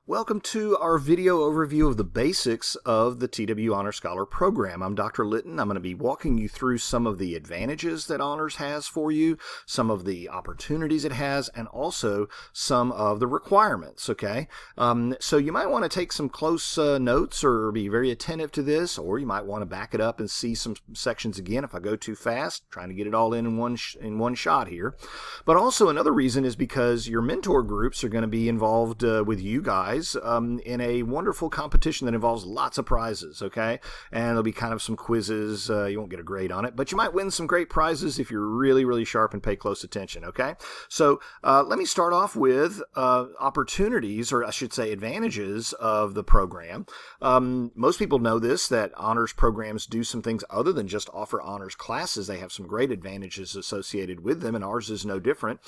Welcome to our video overview of the basics of the TW Honor Scholar program. I'm Dr. Litton. I'm going to be walking you through some of the advantages that Honors has for you, some of the opportunities it has, and also some of the requirements, okay? So you might want to take some close notes or be very attentive to this, or you might want to back it up and see some sections again if I go too fast, trying to get it all in one shot here. But also another reason is because your mentor groups are going to be involved with you guys in a wonderful competition that involves lots of prizes, okay? And there'll be kind of some quizzes. You won't get a grade on it, but you might win some great prizes if you're really, really sharp and pay close attention, okay? So let me start off with opportunities, or I should say advantages of the program. Most people know this, that honors programs do some things other than just offer honors classes. They have some great advantages associated with them, and ours is no different.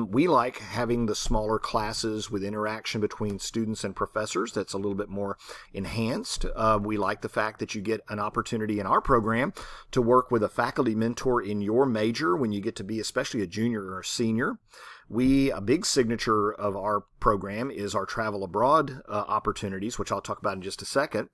We like having the smaller classes with interaction between students and professors that's a little bit more enhanced. We like the fact that you get an opportunity in our program to work with a faculty mentor in your major when you get to be especially a junior or a senior. A big signature of our program is our travel abroad opportunities, which I'll talk about in just a second.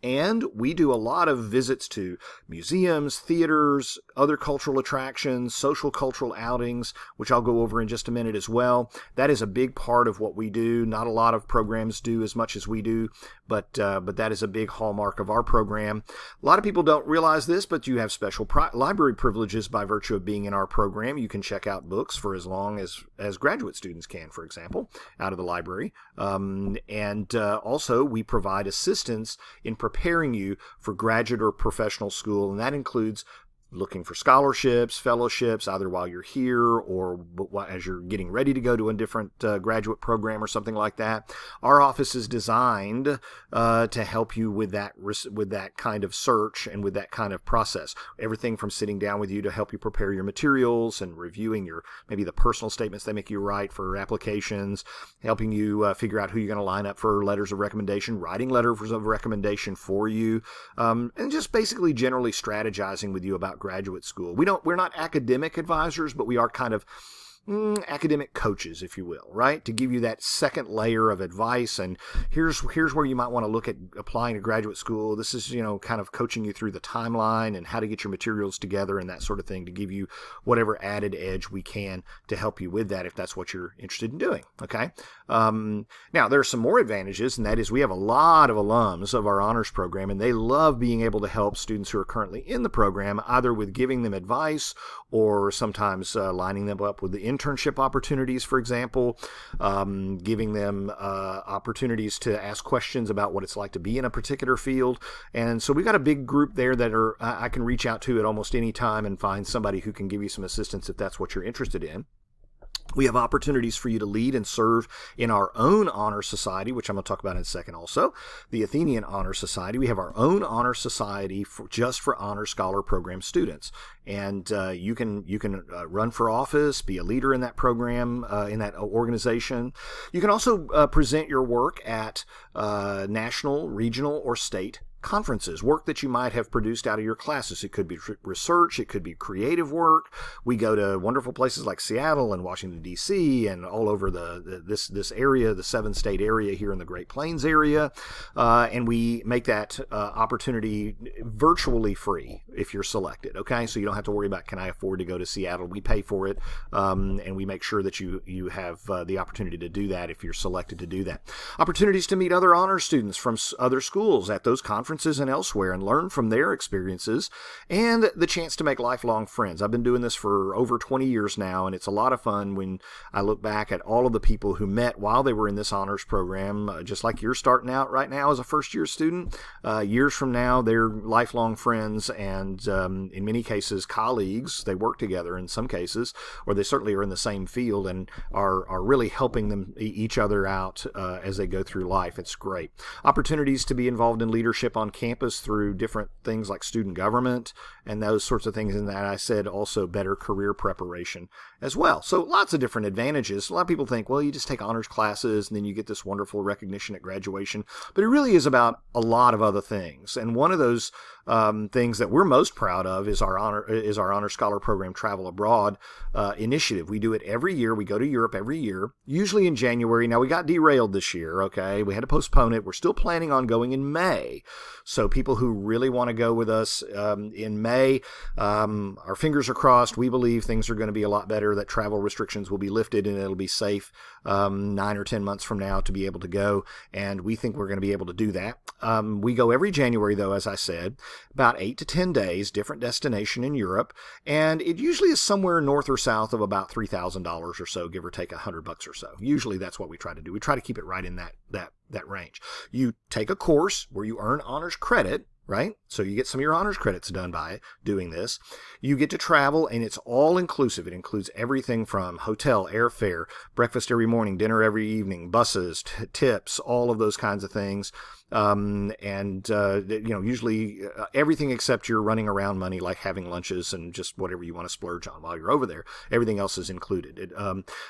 And we do a lot of visits to museums, theaters, other cultural attractions, social cultural outings, which I'll go over in just a minute as well. That is a big part of what we do. Not a lot of programs do as much as we do, but that is a big hallmark of our program. A lot of people don't realize this, but you have special library privileges by virtue of being in our program. You can check out books for as long as graduate students can, for example, out of the library. Also, we provide assistance in preparing you for graduate or professional school, and that includes looking for scholarships, fellowships, either while you're here or as you're getting ready to go to a different graduate program or something like that. Our office is designed to help you with that kind of search and with that kind of process. Everything from sitting down with you to help you prepare your materials and reviewing maybe the personal statements they make you write for applications, helping you figure out who you're going to line up for letters of recommendation, writing letters of recommendation for you, and just basically generally strategizing with you about graduate school. We're not academic advisors, but we are kind of academic coaches, if you will, right? To give you that second layer of advice. And here's where you might want to look at applying to graduate school. This is, kind of coaching you through the timeline and how to get your materials together and that sort of thing to give you whatever added edge we can to help you with that if that's what you're interested in doing, okay? Now, there are some more advantages, and that is we have a lot of alums of our honors program, and they love being able to help students who are currently in the program, either with giving them advice or sometimes lining them up with the internship opportunities, for example, giving them opportunities to ask questions about what it's like to be in a particular field. And so we've got a big group there that I can reach out to at almost any time and find somebody who can give you some assistance if that's what you're interested in. We have opportunities for you to lead and serve in our own honor society, which I'm going to talk about in a second also, the Athenian Honor Society. We have our own honor society just for Honor Scholar Program students. And you can run for office, be a leader in that program, in that organization. You can also present your work at national, regional, or state conferences, work that you might have produced out of your classes. It could be research, it could be creative work. We go to wonderful places like Seattle and Washington, D.C., and all over this area, the 7-state area here in the Great Plains area, and we make that opportunity virtually free if you're selected, okay? So you don't have to worry about, can I afford to go to Seattle? We pay for it, and we make sure that you have the opportunity to do that if you're selected to do that. Opportunities to meet other honor students from other schools at those conferences and elsewhere and learn from their experiences, and the chance to make lifelong friends. I've been doing this for over 20 years now, and it's a lot of fun when I look back at all of the people who met while they were in this honors program, just like you're starting out right now as a first-year student. Years from now, they're lifelong friends and in many cases colleagues. They work together in some cases, or they certainly are in the same field and are really helping them each other out as they go through life. It's great. Opportunities to be involved in leadership on campus through different things like student government and those sorts of things. And that I said also better career preparation as well. So lots of different advantages. A lot of people think, well, you just take honors classes and then you get this wonderful recognition at graduation. But it really is about a lot of other things. And one of those things that we're most proud of is our Honor Scholar Program Travel Abroad initiative. We do it every year. We go to Europe every year, usually in January. Now, we got derailed this year, okay? We had to postpone it. We're still planning on going in May. So people who really want to go with us in May, our fingers are crossed. We believe things are going to be a lot better, that travel restrictions will be lifted and it'll be safe 9 or 10 months from now to be able to go. And we think we're going to be able to do that. We go every January, though, as I said, about 8 to 10 days, different destination in Europe. And it usually is somewhere north or south of about $3,000 or so, give or take $100 or so. Usually that's what we try to do. We try to keep it right in that range. You take a course where you earn honors credit, right? So you get some of your honors credits done by doing this. You get to travel, and it's all inclusive. It includes everything from hotel, airfare, breakfast every morning, dinner every evening, buses, tips, all of those kinds of things. Usually everything except your running around money, like having lunches and just whatever you want to splurge on while you're over there. Everything else is included.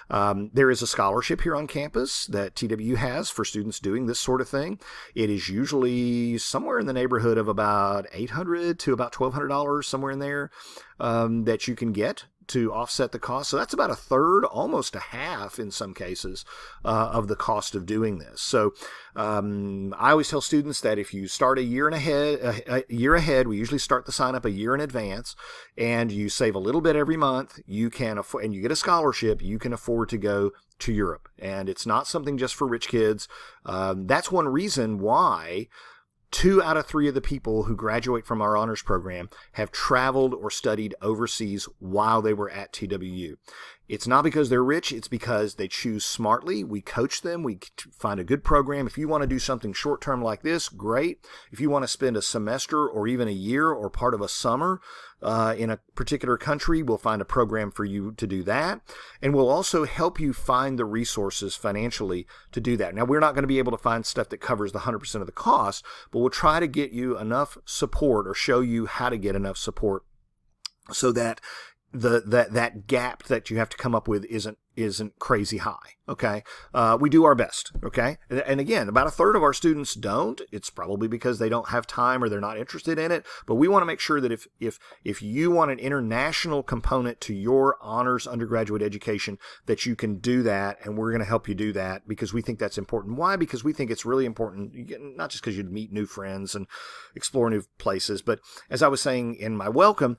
There is a scholarship here on campus that TWU has for students doing this sort of thing. It is usually somewhere in the neighborhood of about $800 to about $1,200, somewhere in there, that you can get to offset the cost. So that's about a third, almost a half in some cases, of the cost of doing this. So I always tell students that if you start a year ahead, we usually start the sign up a year in advance, and you save a little bit every month, you can afford, and you get a scholarship, you can afford to go to Europe. And it's not something just for rich kids. That's one reason why 2 out of 3 of the people who graduate from our honors program have traveled or studied overseas while they were at TWU. It's not because they're rich. It's because they choose smartly. We coach them. We find a good program. If you want to do something short-term like this, great. If you want to spend a semester or even a year or part of a summer in a particular country, we'll find a program for you to do that. And we'll also help you find the resources financially to do that. Now, we're not going to be able to find stuff that covers the 100% of the cost, but we'll try to get you enough support or show you how to get enough support so that that gap that you have to come up with isn't crazy high. Okay. We do our best. Okay. And again, about a third of our students don't. It's probably because they don't have time or they're not interested in it. But we want to make sure that if you want an international component to your honors undergraduate education, that you can do that. And we're going to help you do that because we think that's important. Why? Because we think it's really important, not just because you'd meet new friends and explore new places, but as I was saying in my welcome,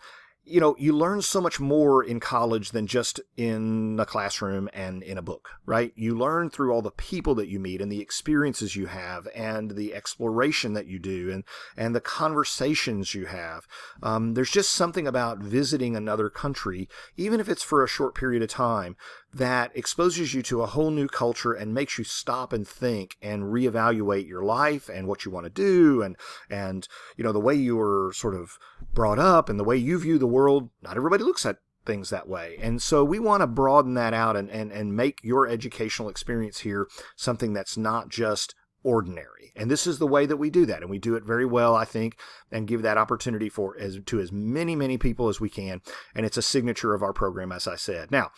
you learn so much more in college than just in a classroom and in a book, right? You learn through all the people that you meet and the experiences you have and the exploration that you do and the conversations you have. There's just something about visiting another country, even if it's for a short period of time, that exposes you to a whole new culture and makes you stop and think and reevaluate your life and what you want to do and the way you were sort of brought up and the way you view the world. Not everybody looks at things that way. And so we want to broaden that out and make your educational experience here something that's not just ordinary. And this is the way that we do that. And we do it very well, I think, and give that opportunity to as many people as we can. And it's a signature of our program, as I said. Now,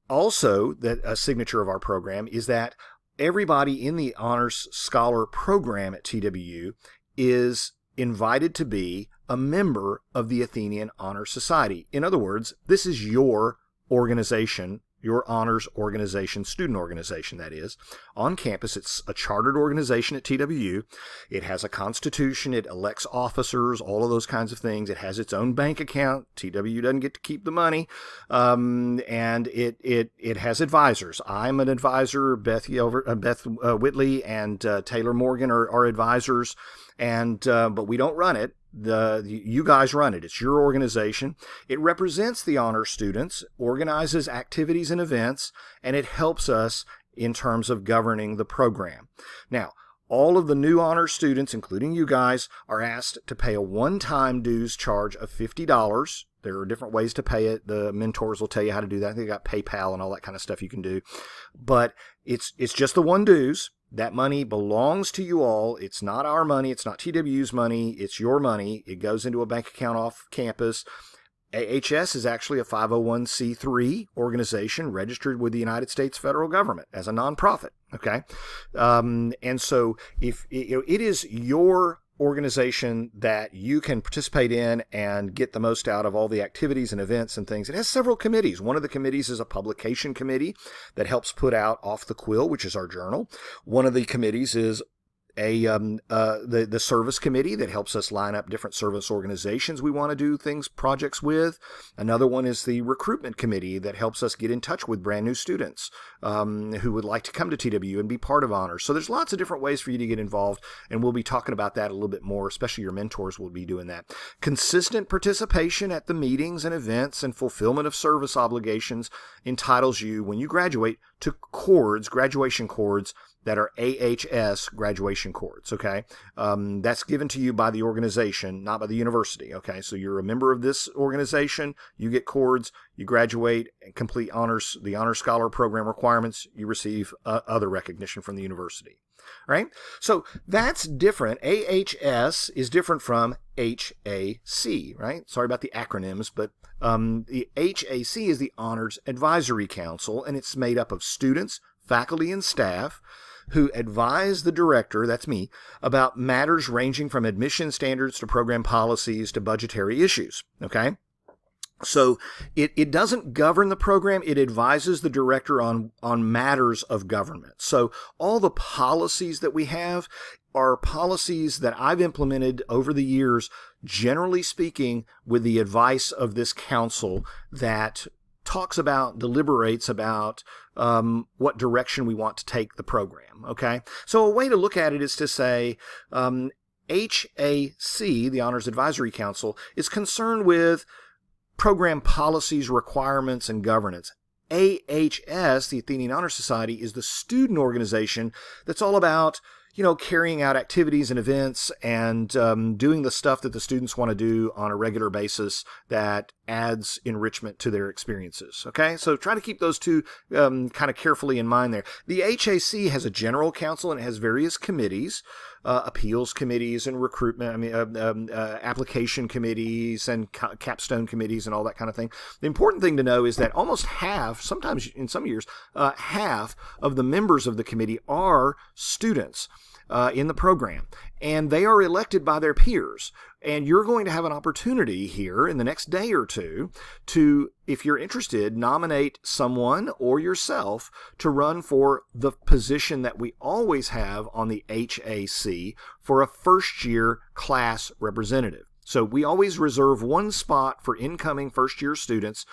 also, that a signature of our program is that everybody in the Honors Scholar program at TWU is invited to be a member of the Athenian Honor Society. In other words, this is your organization, your honors organization, student organization, that is, on campus. It's a chartered organization at TWU. It has a constitution. It elects officers, all of those kinds of things. It has its own bank account. TWU doesn't get to keep the money. And it has advisors. I'm an advisor. Beth Whitley and Taylor Morgan are advisors. But we don't run it. You guys run it. It's your organization. It represents the honor students, organizes activities and events, and it helps us in terms of governing the program. Now, all of the new honor students, including you guys, are asked to pay a one-time dues charge of $50. There are different ways to pay it. The mentors will tell you how to do that. They got PayPal and all that kind of stuff you can do. But it's just the one dues. That money belongs to you all. It's not our money. It's not TWU's money. It's your money. It goes into a bank account off campus. AHS is actually a 501c3 organization registered with the United States federal government as a nonprofit. Okay. And so if it is your organization that you can participate in and get the most out of all the activities and events and things. It has several committees. One of the committees is a publication committee that helps put out Off the Quill, which is our journal. One of the committees is the service committee that helps us line up different service organizations we want to do projects with. Another one is the recruitment committee that helps us get in touch with brand new students who would like to come to TW and be part of honors. So there's lots of different ways for you to get involved, and we'll be talking about that a little bit more, especially your mentors will be doing that. Consistent participation at the meetings and events and fulfillment of service obligations entitles you, when you graduate, to cords, graduation cords, that are AHS graduation cords, okay? That's given to you by the organization, not by the university, okay? So you're a member of this organization, you get cords, you graduate and complete honors, the Honor Scholar Program requirements, you receive other recognition from the university, right? So that's different. AHS is different from HAC, right? Sorry about the acronyms, but the HAC is the Honors Advisory Council, and it's made up of students, faculty, and staff who advise the director, that's me, about matters ranging from admission standards to program policies to budgetary issues, okay? So it doesn't govern the program, it advises the director on matters of government. So all the policies that we have are policies that I've implemented over the years, generally speaking, with the advice of this council that deliberates about what direction we want to take the program, okay? So a way to look at it is to say HAC, the Honors Advisory Council, is concerned with program policies, requirements, and governance. AHS, the Athenian Honor Society, is the student organization that's all about carrying out activities and events and doing the stuff that the students want to do on a regular basis that adds enrichment to their experiences. Okay, so try to keep those two kind of carefully in mind there. The HAC has a general council and it has various committees, appeals committees and recruitment, application committees and capstone committees and all that kind of thing. The important thing to know is that almost half, sometimes in some years, half of the members of the committee are students in the program, and they are elected by their peers. And you're going to have an opportunity here in the next day or two to, if you're interested, nominate someone or yourself to run for the position that we always have on the HAC for a first-year class representative. So we always reserve one spot for incoming first-year students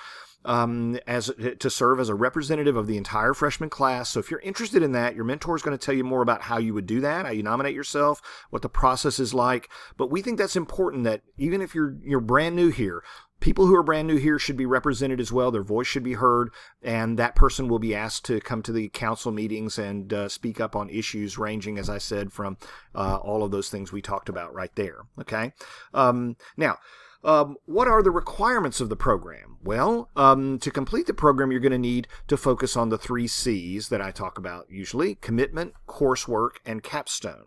to serve as a representative of the entire freshman class. So if you're interested in that, your mentor is going to tell you more about how you would do that, how you nominate yourself, what the process is like. But we think that's important, that even if you're brand new here, people who are brand new here should be represented as well. Their voice should be heard, and that person will be asked to come to the council meetings and speak up on issues ranging, as I said, from all of those things we talked about right there. Okay. Now, what are the requirements of the program? Well, to complete the program, you're going to need to focus on the 3 C's that I talk about usually: commitment, coursework, and capstone.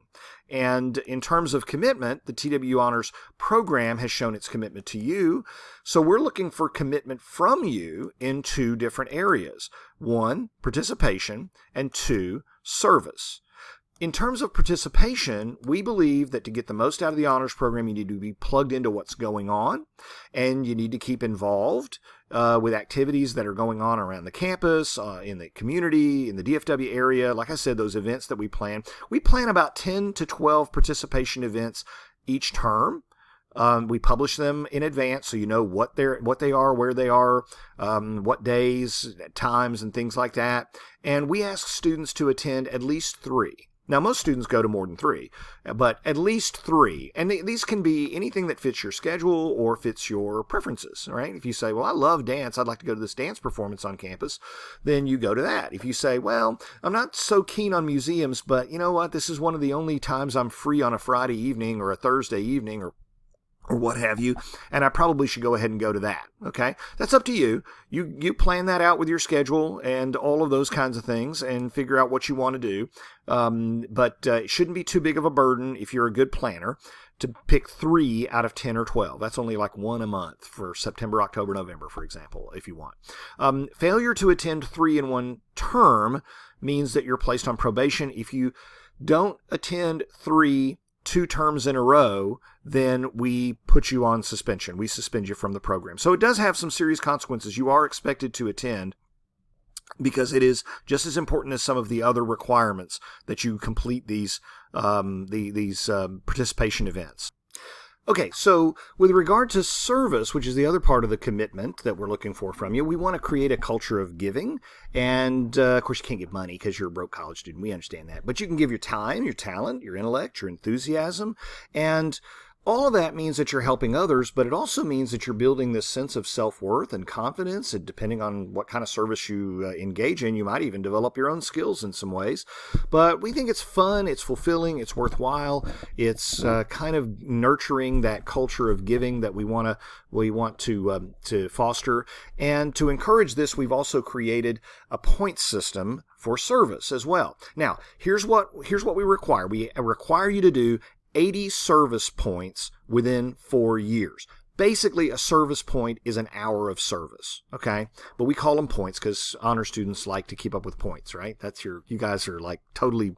And in terms of commitment, the TW Honors program has shown its commitment to you. So we're looking for commitment from you in 2 different areas. 1, participation, and 2, service. In terms of participation, we believe that to get the most out of the honors program, you need to be plugged into what's going on, and you need to keep involved with activities that are going on around the campus, in the community, in the DFW area. Like I said, those events that we plan about 10 to 12 participation events each term. We publish them in advance so you know what they are, where they are, what days, times, and things like that. And we ask students to attend at least 3. Now, most students go to more than 3, but at least 3. And these can be anything that fits your schedule or fits your preferences, right? If you say, well, I love dance, I'd like to go to this dance performance on campus, then you go to that. If you say, well, I'm not so keen on museums, but you know what, this is one of the only times I'm free on a Friday evening or a Thursday evening or what have you, and I probably should go ahead and go to that, okay? That's up to you. You plan that out with your schedule and all of those kinds of things and figure out what you want to do. But it shouldn't be too big of a burden if you're a good planner to pick 3 out of 10 or 12. That's only like 1 a month for September, October, November, for example, if you want. Failure to attend 3 in one term means that you're placed on probation. If you don't attend 3 2 terms in a row, then we put you on suspension. We suspend you from the program. So it does have some serious consequences. You are expected to attend, because it is just as important as some of the other requirements that you complete these participation events. Okay, so with regard to service, which is the other part of the commitment that we're looking for from you, we want to create a culture of giving. And, of course, you can't give money because you're a broke college student. We understand that. But you can give your time, your talent, your intellect, your enthusiasm, and all of that means that you're helping others, but it also means that you're building this sense of self-worth and confidence. And depending on what kind of service you engage in, you might even develop your own skills in some ways. But we think it's fun, it's fulfilling, it's worthwhile. It's kind of nurturing that culture of giving that we want to foster. And to encourage this, we've also created a point system for service as well. Now, here's what we require. We require you to do 80 service points within 4 years. Basically, a service point is an hour of service, okay? But we call them points because honor students like to keep up with points, right? You guys are like totally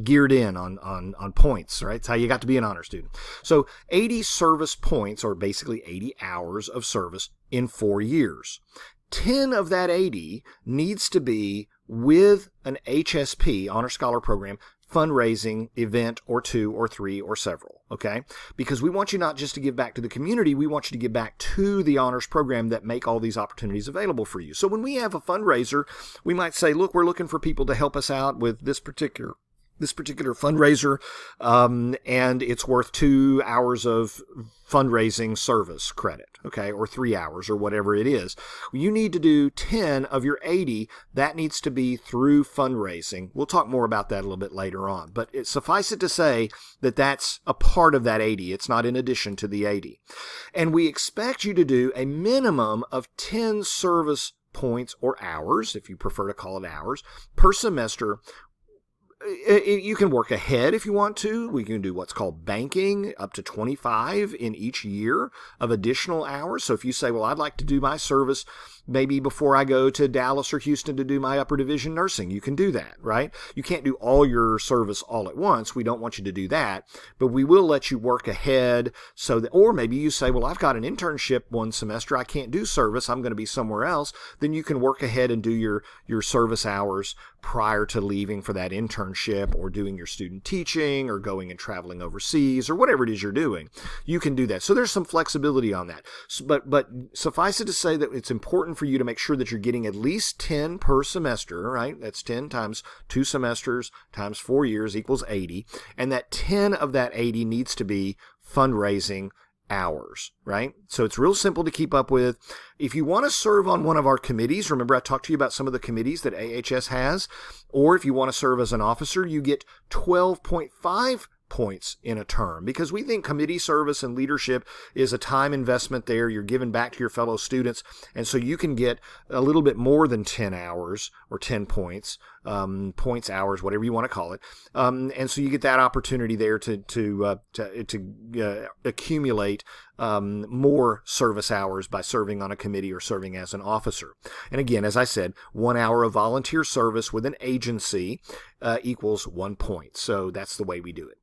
geared in on points, right? That's how you got to be an honor student. So 80 service points, or basically 80 hours of service in 4 years. 10 of that 80 needs to be with an HSP, Honor Scholar Program, fundraising event or 2 or 3 or several, okay? Because we want you not just to give back to the community, we want you to give back to the honors program that make all these opportunities available for you. So when we have a fundraiser, we might say, look, we're looking for people to help us out with this particular fundraiser, and it's worth 2 hours of fundraising service credit, okay, or 3 hours or whatever it is. You need to do 10 of your 80. That needs to be through fundraising. We'll talk more about that a little bit later on, but suffice it to say that that's a part of that 80. It's not in addition to the 80. And we expect you to do a minimum of 10 service points or hours, if you prefer to call it hours, per semester. You can work ahead if you want to. We can do what's called banking, up to 25 in each year of additional hours. So if you say, well, I'd like to do my service maybe before I go to Dallas or Houston to do my upper division nursing, you can do that, right? You can't do all your service all at once. We don't want you to do that, but we will let you work ahead so that, or maybe you say, well, I've got an internship one semester. I can't do service. I'm going to be somewhere else. Then you can work ahead and do your service hours prior to leaving for that internship, or doing your student teaching, or going and traveling overseas, or whatever it is you're doing. You can do that. So there's some flexibility on that. But suffice it to say that it's important for you to make sure that you're getting at least 10 per semester, right? That's 10 times 2 semesters times 4 years equals 80. And that 10 of that 80 needs to be fundraising hours, right? So it's real simple to keep up with. If you want to serve on one of our committees, remember I talked to you about some of the committees that AHS has, or if you want to serve as an officer, you get 12.5 points in a term, because we think committee service and leadership is a time investment there. You're giving back to your fellow students, and so you can get a little bit more than 10 hours or 10 points, hours, whatever you want to call it. And so you get that opportunity there to accumulate more service hours by serving on a committee or serving as an officer. And again, as I said, 1 hour of volunteer service with an agency equals 1 point. So that's the way we do it.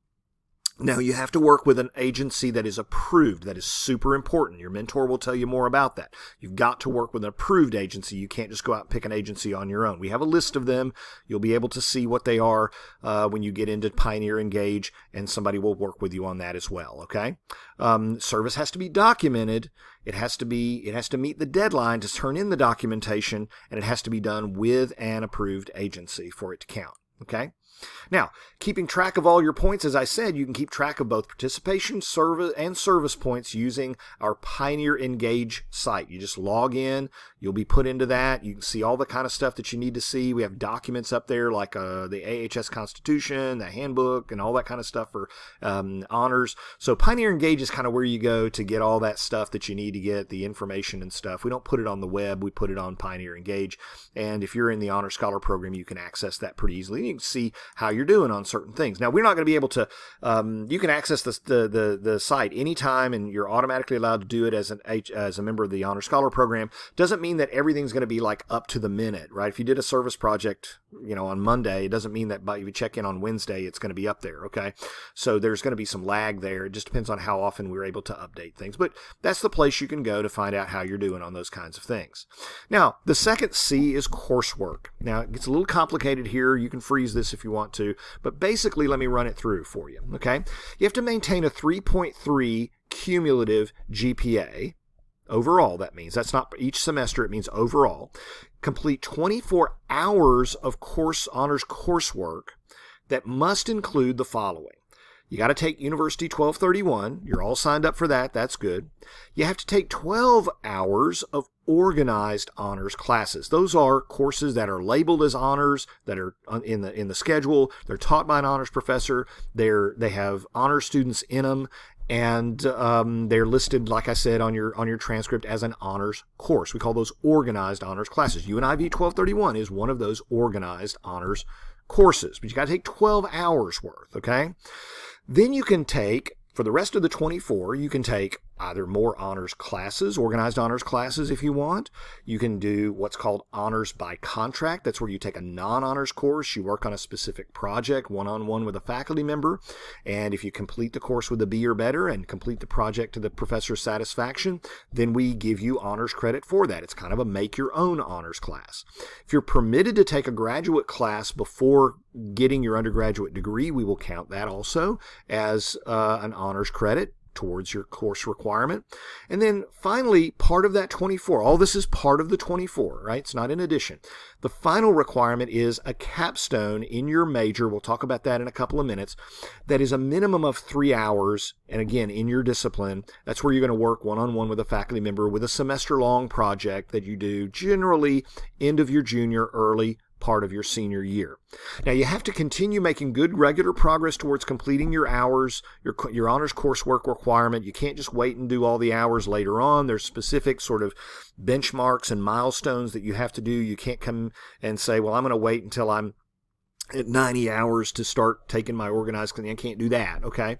Now, you have to work with an agency that is approved. That is super important. Your mentor will tell you more about that. You've got to work with an approved agency. You can't just go out and pick an agency on your own. We have a list of them. You'll be able to see what they are when you get into Pioneer Engage, and somebody will work with you on that as well, okay? Service has to be documented. It has to meet the deadline to turn in the documentation, and it has to be done with an approved agency for it to count, okay? Now, keeping track of all your points, as I said, you can keep track of both participation, service, and service points using our Pioneer Engage site. You just log in. You'll be put into that. You can see all the kind of stuff that you need to see. We have documents up there like the AHS Constitution, the handbook, and all that kind of stuff for honors. So Pioneer Engage is kind of where you go to get all that stuff that you need to get, the information and stuff. We don't put it on the web. We put it on Pioneer Engage. And if you're in the Honor Scholar program, you can access that pretty easily. You can see how you're doing on certain things. Now, we're not going to be able to, you can access the site anytime, and you're automatically allowed to do it as a member of the Honor Scholar program. Doesn't mean that everything's going to be like up to the minute, right? If you did a service project on Monday, it doesn't mean that if you check in on Wednesday, it's going to be up there, okay? So there's going to be some lag there. It just depends on how often we're able to update things. But that's the place you can go to find out how you're doing on those kinds of things. Now, the second C is coursework. Now, it gets a little complicated here. You can freeze this if you want to. But basically, let me run it through for you, okay? You have to maintain a 3.3 cumulative GPA. Overall, that means. That's not each semester, it means overall. Complete 24 hours of honors coursework that must include the following. You got to take University 1231. You're all signed up for that. That's good. You have to take 12 hours of organized honors classes. Those are courses that are labeled as honors, that are in the schedule. They're taught by an honors professor. They have honors students in them. And they're listed, like I said, on your transcript as an honors course. We call those organized honors classes. UNIV 1231 is one of those organized honors courses. But you got to take 12 hours worth, okay? Then you can take, for the rest of the 24, you can take either more honors classes, organized honors classes if you want. You can do what's called honors by contract. That's where you take a non-honors course. You work on a specific project one-on-one with a faculty member. And if you complete the course with a B or better and complete the project to the professor's satisfaction, then we give you honors credit for that. It's kind of a make-your-own honors class. If you're permitted to take a graduate class before getting your undergraduate degree, we will count that also as an honors credit towards your course requirement. And then finally, part of that 24, all this is part of the 24, right? It's not in addition. The final requirement is a capstone in your major. We'll talk about that in a couple of minutes. That is a minimum of 3 hours. And again, in your discipline, that's where you're going to work one-on-one with a faculty member with a semester-long project that you do generally end of your junior, early part of your senior year. Now, you have to continue making good regular progress towards completing your hours, your honors coursework requirement. You can't just wait and do all the hours later on. There's specific sort of benchmarks and milestones that you have to do. You can't come and say, well, I'm going to wait until I'm at 90 hours to start taking my organized class. I can't do that, okay?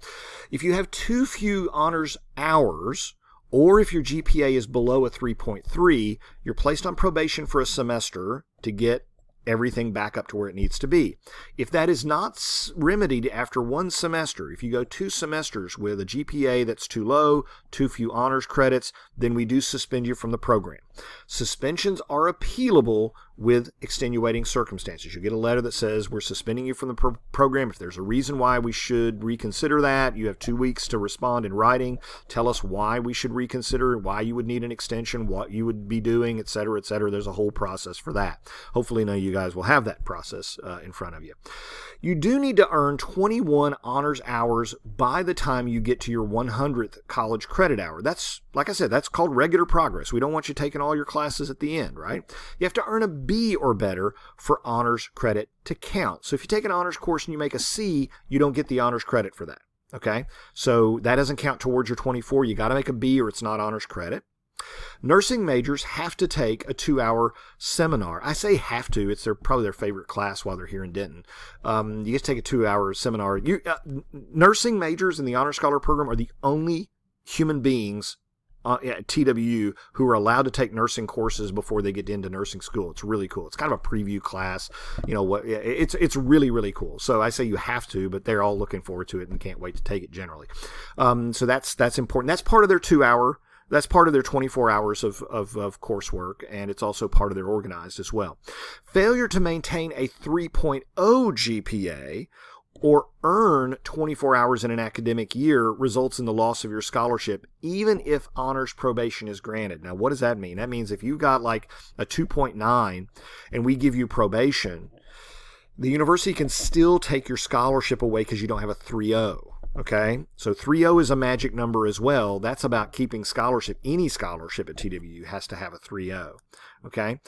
If you have too few honors hours, or if your GPA is below a 3.3, you're placed on probation for a semester to get everything back up to where it needs to be. If that is not remedied after one semester, if you go 2 semesters with a GPA that's too low, too few honors credits, then we do suspend you from the program. Suspensions are appealable with extenuating circumstances. You get a letter that says we're suspending you from the program. If there's a reason why we should reconsider that, you have 2 weeks to respond in writing. Tell us why we should reconsider, why you would need an extension, what you would be doing, et cetera, et cetera. There's a whole process for that. Hopefully none of you guys will have that process in front of you. You do need to earn 21 honors hours by the time you get to your 100th college credit hour. That's, like I said, that's called regular progress. We don't want you taking all your classes at the end, right? You have to earn a B or better for honors credit to count. So if you take an honors course and you make a C, you don't get the honors credit for that, okay? So that doesn't count towards your 24. You got to make a B or it's not honors credit. Nursing majors have to take a 2-hour seminar. I say have to. It's probably their favorite class while they're here in Denton. You get to take a 2-hour seminar. Nursing majors in the Honor Scholar program are the only human beings at TWU who are allowed to take nursing courses before they get into nursing school. It's really cool. It's kind of a preview class. It's really, really cool. So I say you have to, but they're all looking forward to it and can't wait to take it generally. So that's important. That's part of their 2-hour. That's part of their 24 hours of coursework, and it's also part of their organized as well. Failure to maintain a 3.0 GPA or earn 24 hours in an academic year results in the loss of your scholarship, even if honors probation is granted. Now, what does that mean? That means if you've got like a 2.9 and we give you probation, the university can still take your scholarship away because you don't have a 3.0. Okay, so 3.0 is a magic number as well. That's about keeping scholarship. Any scholarship at TWU has to have a 3.0. Okay,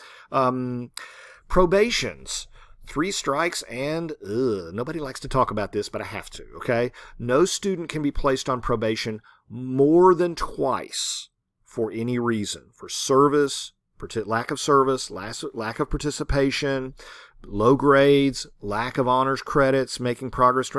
probations, 3 strikes, and nobody likes to talk about this, but I have to. Okay, no student can be placed on probation more than twice for any reason: for service, lack of service, lack of participation, low grades, lack of honors credits, making progress.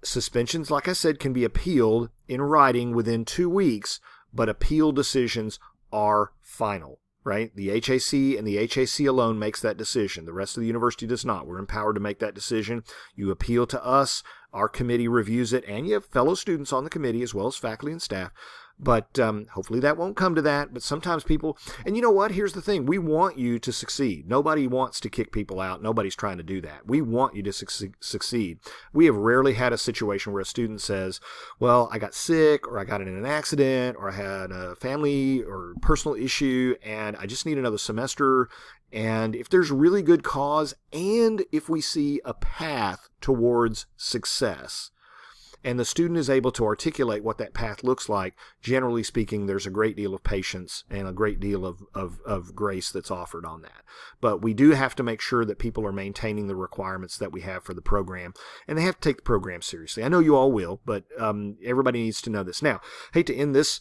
Suspensions, like I said, can be appealed in writing within 2 weeks, but appeal decisions are final. right? The HAC and the HAC alone makes that decision. The rest of the university does not. We're empowered to make that decision. You appeal to us. Our committee reviews it, and you have fellow students on the committee as well as faculty and staff. But hopefully that won't come to that. But sometimes people, and you know what? Here's the thing. We want you to succeed. Nobody wants to kick people out. Nobody's trying to do that. We want you to succeed. We have rarely had a situation where a student says, well, I got sick, or I got in an accident, or I had a family or personal issue, and I just need another semester. And if there's really good cause, and if we see a path towards success, and the student is able to articulate what that path looks like, generally speaking, there's a great deal of patience and a great deal of grace that's offered on that. But we do have to make sure that people are maintaining the requirements that we have for the program, and they have to take the program seriously. I know you all will, but everybody needs to know this. Now, I hate to end this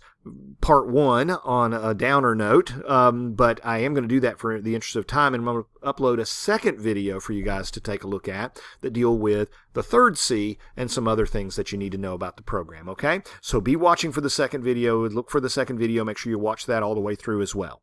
part one on a downer note, but I am going to do that for the interest of time, and I'm going to upload a second video for you guys to take a look at that deal with the third C and some other things that you need to know about the program, okay? So be watching for the second video. Look for the second video. Make sure you watch that all the way through as well.